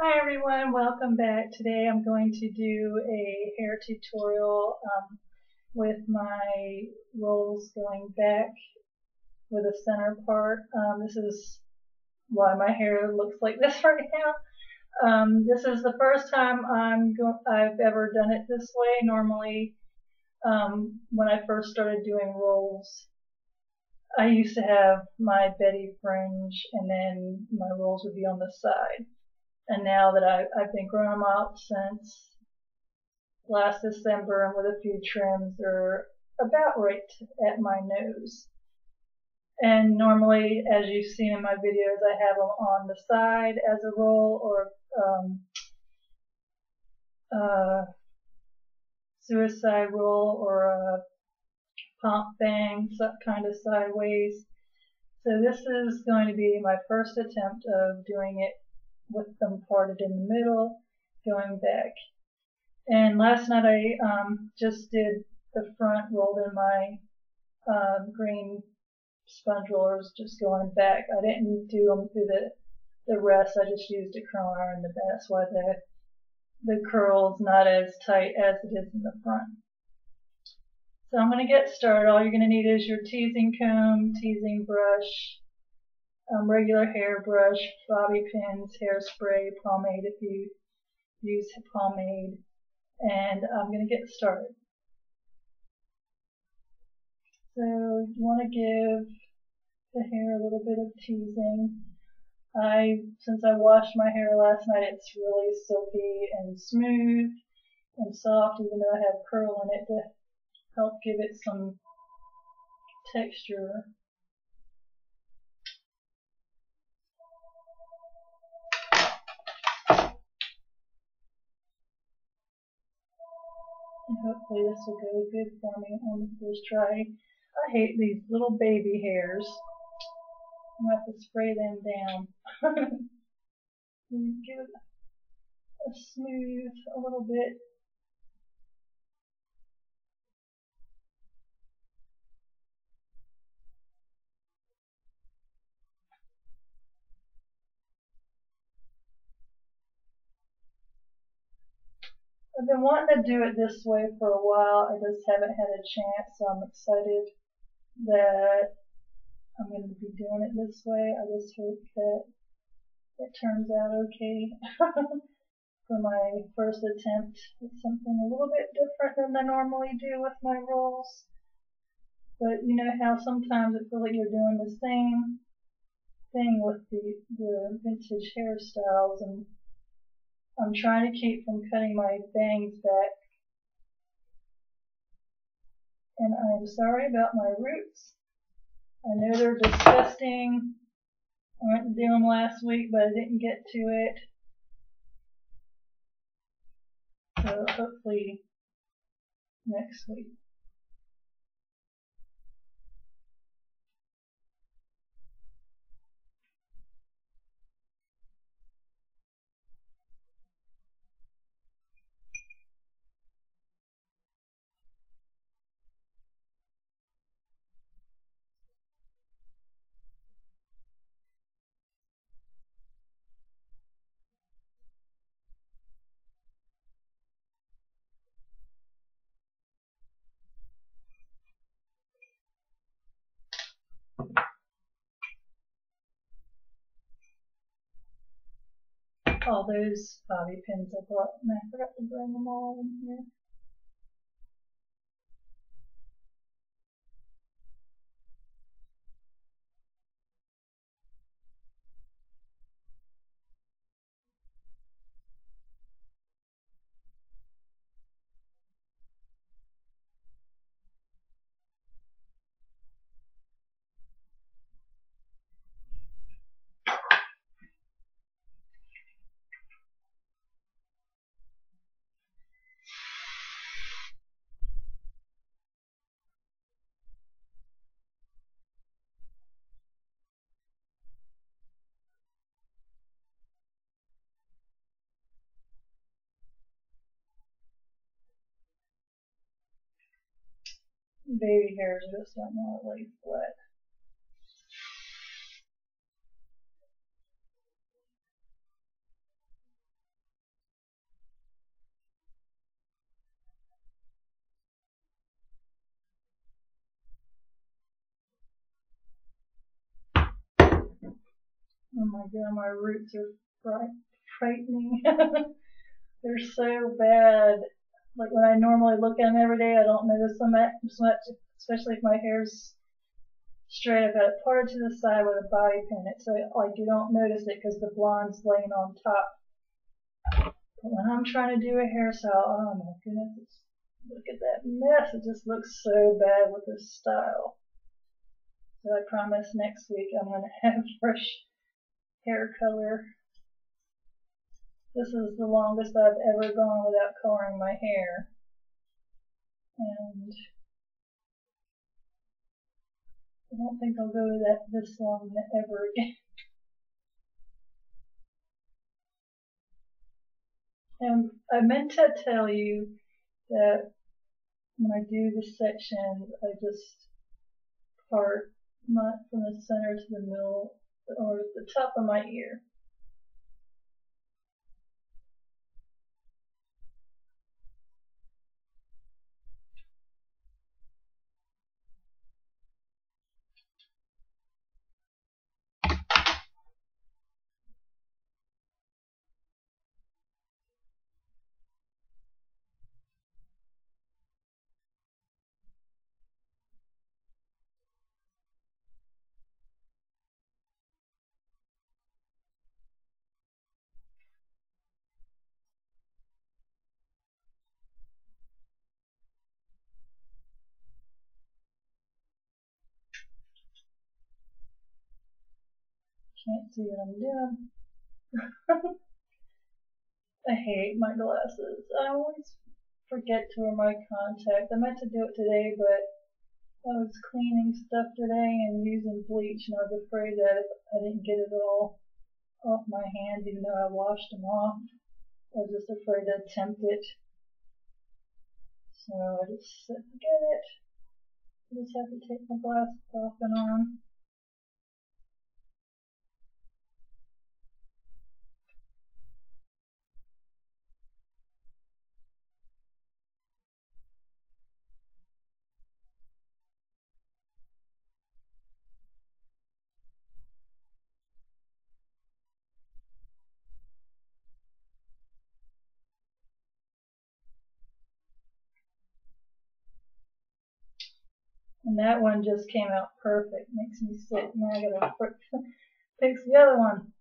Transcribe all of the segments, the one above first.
Hi everyone, welcome back. Today I'm going to do a hair tutorial with my rolls going back with a center part. This is why my hair looks like this right now. This is the first time I've ever done it this way. Normally, when I first started doing rolls, I used to have my Betty fringe and then my rolls would be on the side. And now that I've been growing them out since last December and with a few trims, they're about right at my nose. And normally, as you've seen in my videos, I have them on the side as a roll or suicide roll or a pomp bang kind of sideways. So this is going to be my first attempt of doing it with them parted in the middle, going back. And last night I just did the front, rolled in my green sponge rollers, just going back. I didn't do them through the rest. I just used a curl iron in the back. That's why the curl's not as tight as it is in the front. So I'm going to get started. All you're going to need is your teasing comb, teasing brush, regular hairbrush, bobby pins, hairspray, pomade if you use pomade, and I'm going to get started. So you want to give the hair a little bit of teasing. Since I washed my hair last night, it's really silky and smooth and soft, even though I have curl in it to help give it some texture. And hopefully this will go good for me on the first try. I hate these little baby hairs. I'm going to have to spray them down. Give it a smooth a little bit. I've been wanting to do it this way for a while. I just haven't had a chance, so I'm excited that I'm going to be doing it this way. I just hope that it turns out okay for my first attempt. It's something a little bit different than I normally do with my rolls. But you know how sometimes it feels like you're doing the same thing with the vintage hairstyles, and I'm trying to keep from cutting my bangs back. And I'm sorry about my roots. I know they're disgusting. I went to do them last week, but I didn't get to it. So hopefully next week. All those bobby pins I bought, and I forgot to bring them all in here. Baby hairs just don't want to lay flat. Oh my god, my roots are frightening. They're so bad. Like when I normally look at them every day, I don't notice them as much, especially if my hair's straight. I've got it parted to the side with a bobby pin, so like you don't notice it because the blonde's laying on top. But when I'm trying to do a hairstyle, oh my goodness, look at that mess. It just looks so bad with this style. So I promise next week I'm going to have fresh hair color. This is the longest I've ever gone without coloring my hair. And I don't think I'll go this long ever again. And I meant to tell you that when I do the section, I just part from the center to the middle, or the top of my ear. Can't see what I'm doing. I hate my glasses. I always forget to wear my contacts. I meant to do it today, but I was cleaning stuff today and using bleach, and I was afraid that if I didn't get it all off my hands, even though I washed them off, I was just afraid to attempt it. So I just said, forget it. I just have to take my glasses off and on. And that one just came out perfect. Makes me sick. Now I gotta fix the other one.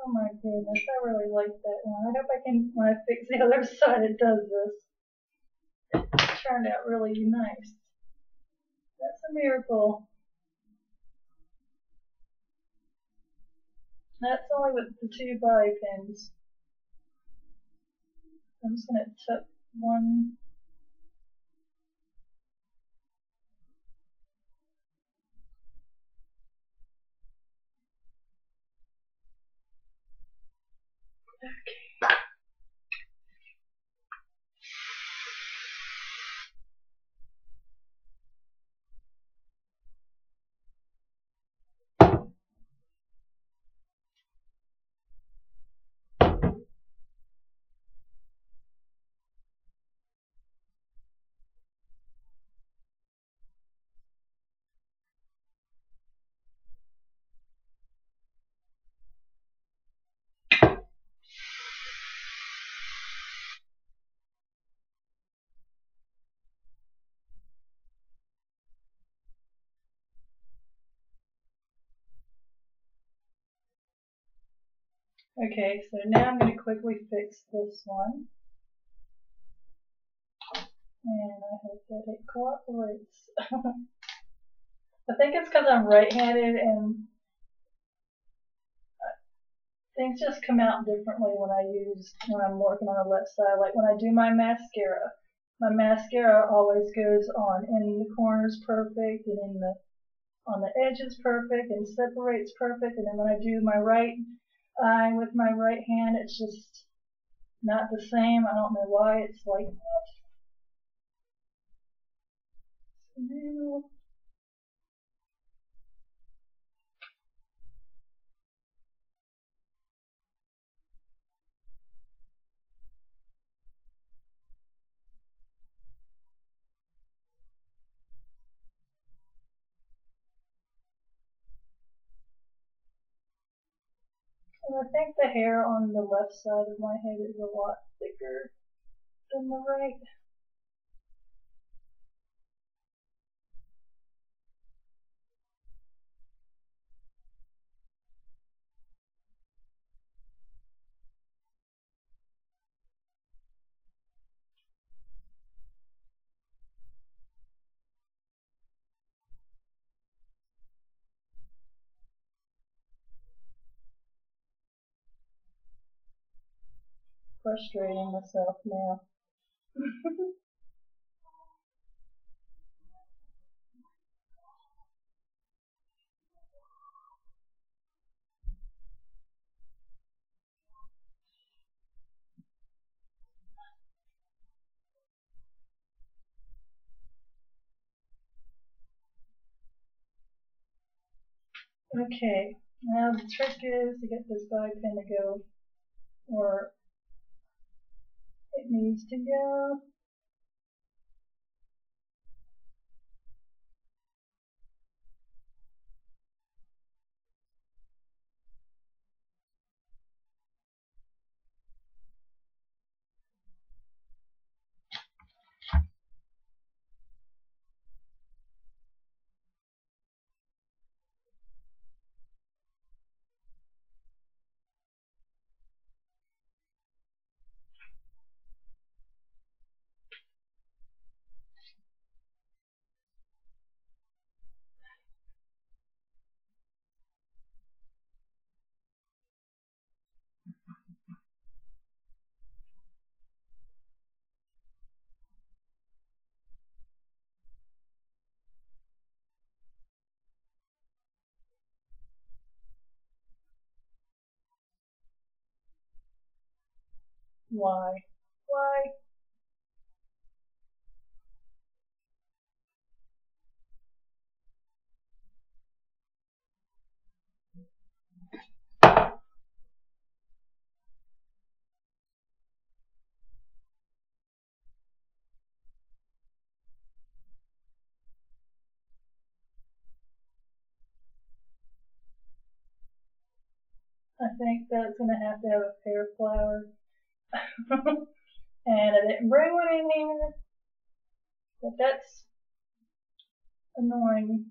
Oh my goodness, I really like that one. I hope I can, when I fix the other side, it does this. It turned out really nice. That's a miracle. That's only with the 2 bobby pins. I'm just going to tuck one. Okay. Okay, so now I'm going to quickly fix this one. And I hope that it cooperates. I think it's because I'm right-handed and things just come out differently when I'm working on the left side. Like when I do my mascara, my mascara always goes on in the corners perfect, and on the edges perfect, and separates perfect, and then when I do my right eye with my right hand, it's just not the same. I don't know why it's like that. So and I think the hair on the left side of my head is a lot thicker than the right. Frustrating myself now. Okay, now the trick is to get this bobby pin to go where it needs to go. Why? Why? I think that's going to have a pear flower. And I didn't bring one in here, but that's annoying.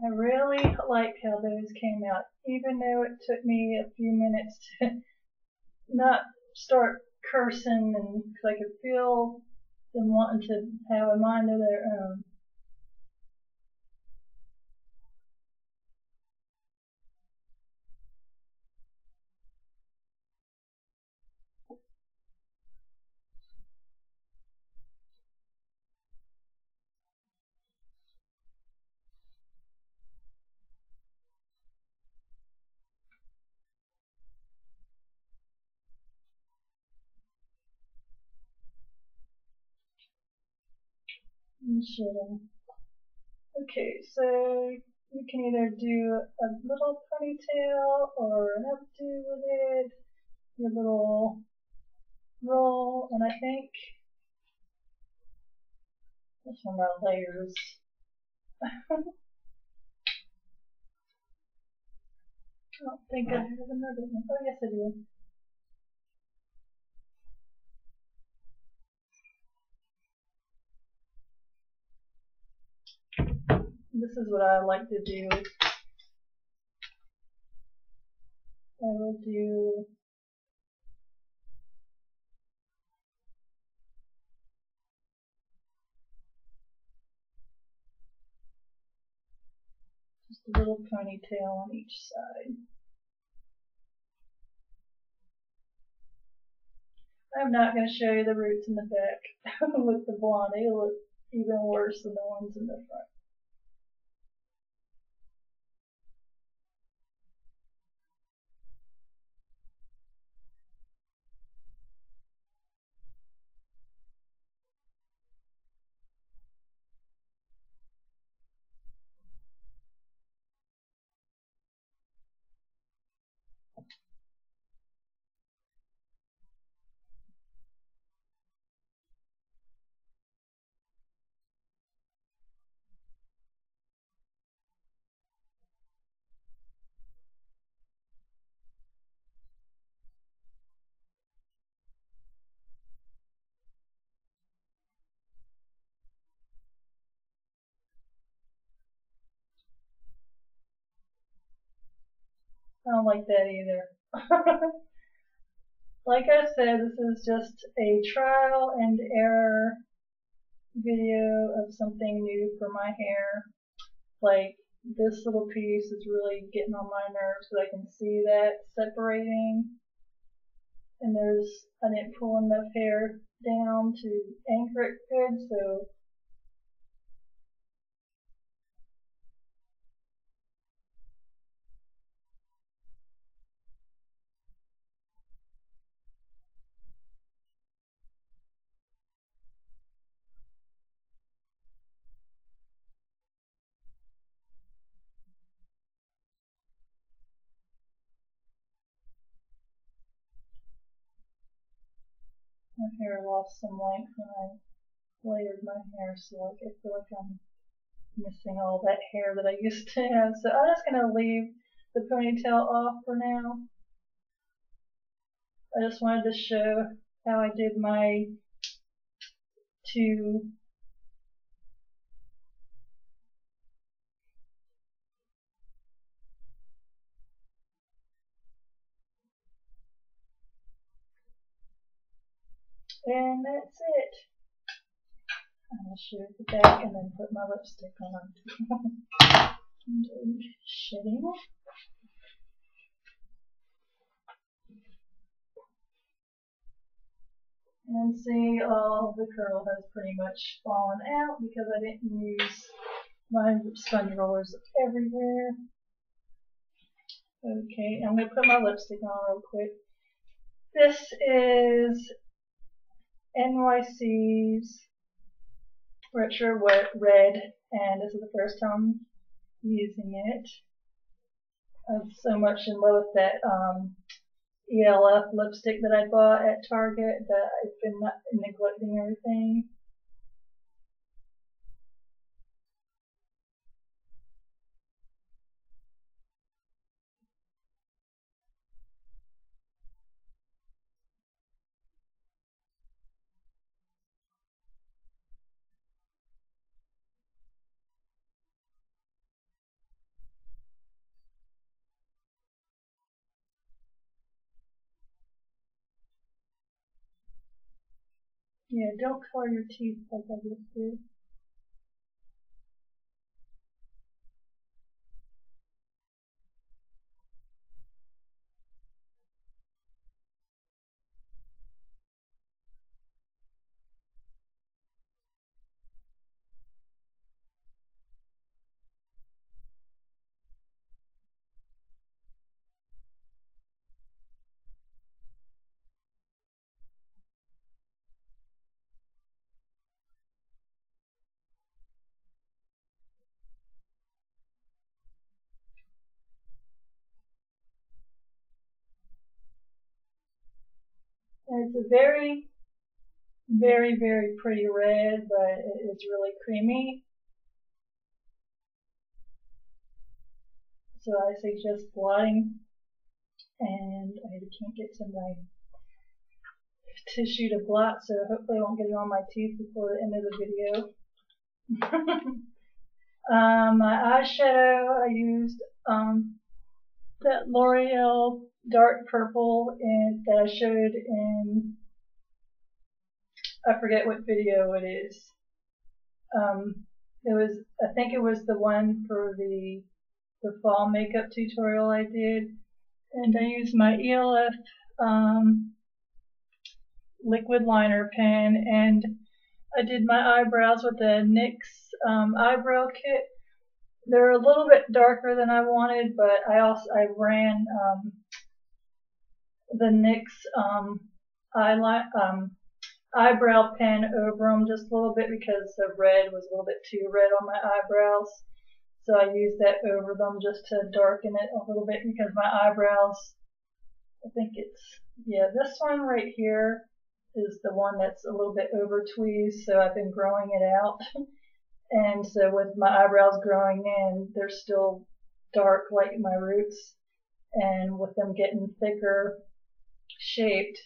I really like how those came out, even though it took me a few minutes to not start cursing, and cause I could feel them wanting to have a mind of their own. Okay, so You can either do a little ponytail or an updo with it, your little roll, and I think this one got layers. I don't think I have another one. Oh yes I do. This is what I like to do. I will do just a little ponytail on each side. I'm not going to show you the roots in the back with the blonde. They look even worse than the ones in the front. I don't like that either. Like I said, this is just a trial and error video of something new for my hair. Like this little piece is really getting on my nerves because I can see that separating, and I didn't pull enough hair down to anchor it good, so my hair lost some length when I layered my hair, so I feel like I'm missing all that hair that I used to have. So I'm just going to leave the ponytail off for now. I just wanted to show how I did my two and that's it. I'm going to show the back and then put my lipstick on. Shedding. And see, all the curl has pretty much fallen out because I didn't use my sponge rollers everywhere. Okay, I'm going to put my lipstick on real quick. This is NYC's Retro Red, and this is the first time using it. I'm so much in love with that ELF lipstick that I bought at Target that I've been neglecting everything. Yeah, don't color your teeth like I just did. It's a very, very, very pretty red, but it's really creamy. So I suggest blotting, and I can't get to my tissue to blot, so hopefully I won't get it on my teeth before the end of the video. My eyeshadow, I used that L'Oreal dark purple that I showed in, I forget what video it is. I think it was the one for the fall makeup tutorial I did, and I used my ELF liquid liner pen, and I did my eyebrows with the NYX eyebrow kit. They're a little bit darker than I wanted, but I ran the NYX eyebrow pen over them just a little bit because the red was a little bit too red on my eyebrows. So I used that over them just to darken it a little bit because my eyebrows, I think this one right here is the one that's a little bit over tweezed, so I've been growing it out. And so with my eyebrows growing in, they're still dark like my roots, and with them getting thicker shaped,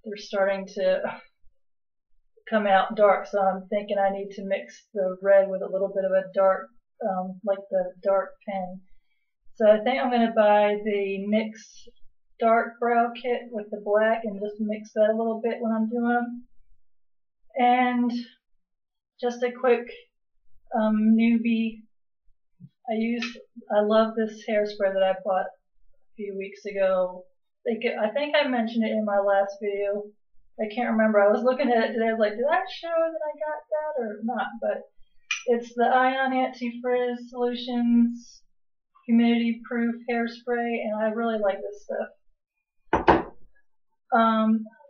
they're starting to come out dark. So I'm thinking I need to mix the red with a little bit of a dark, like the dark pen. So I think I'm going to buy the NYX dark brow kit with the black and just mix that a little bit when I'm doing them. And just a quick newbie. I love this hairspray that I bought a few weeks ago. I think I mentioned it in my last video. I can't remember. I was looking at it today. I was like, did I show that I got that or not? But it's the Ion Anti-Frizz Solutions humidity proof hairspray, and I really like this stuff.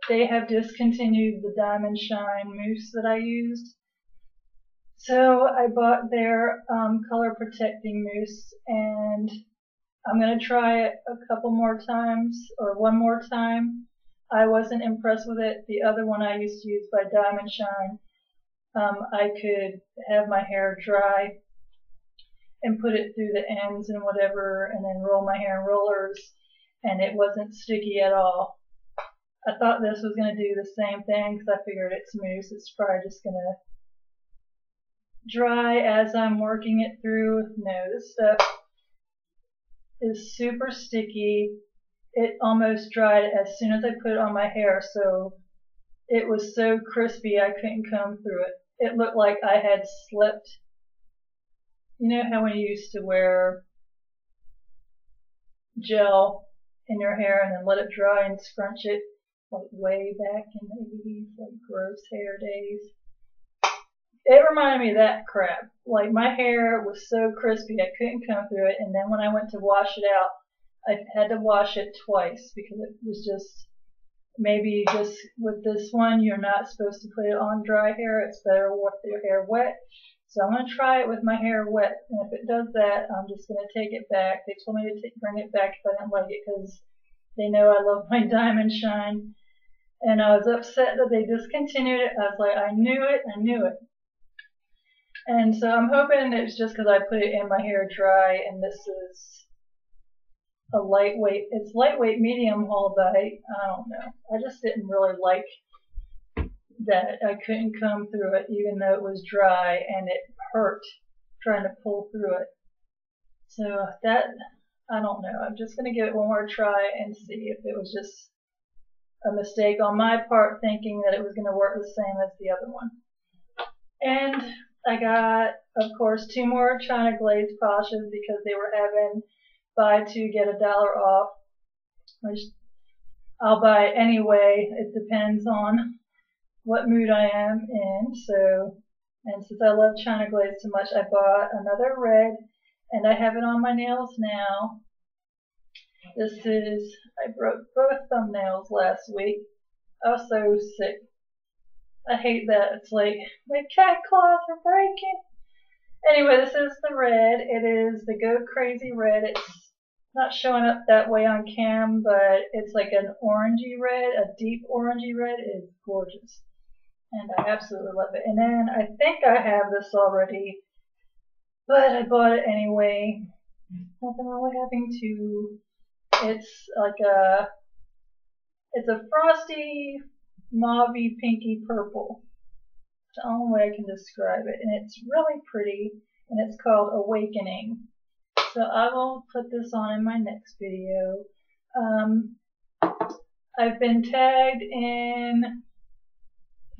They have discontinued the Diamond Shine mousse that I used. So I bought their color protecting mousse, and I'm going to try it a couple more times, or one more time. I wasn't impressed with it. The other one I used to use by Diamond Shine, I could have my hair dry and put it through the ends and whatever, and then roll my hair in rollers, and it wasn't sticky at all. I thought this was going to do the same thing because I figured it's mousse. It's probably just going to dry as I'm working it through. No, this stuff is super sticky. It almost dried as soon as I put it on my hair, so it was so crispy I couldn't comb through it. It looked like I had slipped. You know how when you used to wear gel in your hair and then let it dry and scrunch it, like way back in the 80s, like gross hair days? It reminded me of that crap. Like my hair was so crispy I couldn't comb through it, and then when I went to wash it out, I had to wash it twice because it was just, maybe just with this one you're not supposed to put it on dry hair. It's better with your hair wet. So I'm going to try it with my hair wet, and if it does that, I'm just going to take it back. They told me to bring it back if I didn't like it because they know I love my Diamond Shine. And I was upset that they discontinued it. I was like, I knew it, I knew it. And so I'm hoping it's just because I put it in my hair dry, and this is a lightweight, it's lightweight medium hold, but I don't know. I just didn't really like that I couldn't comb through it even though it was dry, and it hurt trying to pull through it. So that, I don't know. I'm just going to give it one more try and see if it was just a mistake on my part thinking that it was going to work the same as the other one. And I got, of course, 2 more China Glaze polishes because they were having buy 2 get $1 off, which I'll buy anyway. It depends on what mood I am in. So, and since I love China Glaze so much, I bought another red, and I have it on my nails now. This is, I broke both thumbnails last week. I was so sick. I hate that. It's like my cat claws are breaking. Anyway, this is the red. It is the Go Crazy Red. It's not showing up that way on cam, but it's like an orangey red, a deep orangey red. It is gorgeous. And I absolutely love it. And then I think I have this already, but I bought it anyway. Nothing wrong with having two. It's like it's a frosty, mauvey, pinky purple. It's the only way I can describe it. And it's really pretty, and it's called Awakening. So I will put this on in my next video. I've been tagged in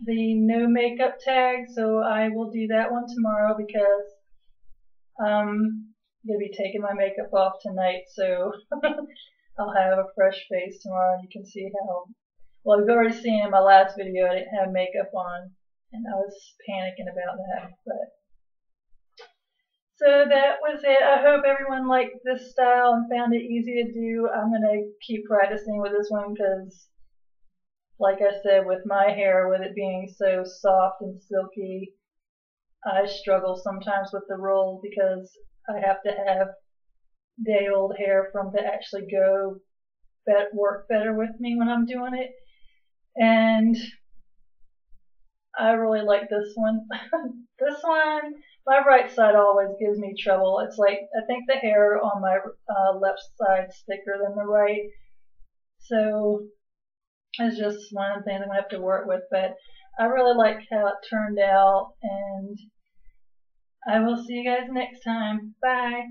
the no makeup tag, so I will do that one tomorrow because I'm going to be taking my makeup off tonight, so I'll have a fresh face tomorrow and you can see how, well, you've already seen in my last video I didn't have makeup on and I was panicking about that, but so that was it. I hope everyone liked this style and found it easy to do. I'm going to keep practicing with this one because, like I said, with my hair, with it being so soft and silky, I struggle sometimes with the roll because I have to have day-old hair for them to actually work better with me when I'm doing it. And I really like this one. This one, my right side always gives me trouble. It's like, I think the hair on my left side is thicker than the right. So it's just one of the things I'm going to have to work with. But I really like how it turned out. And I will see you guys next time. Bye.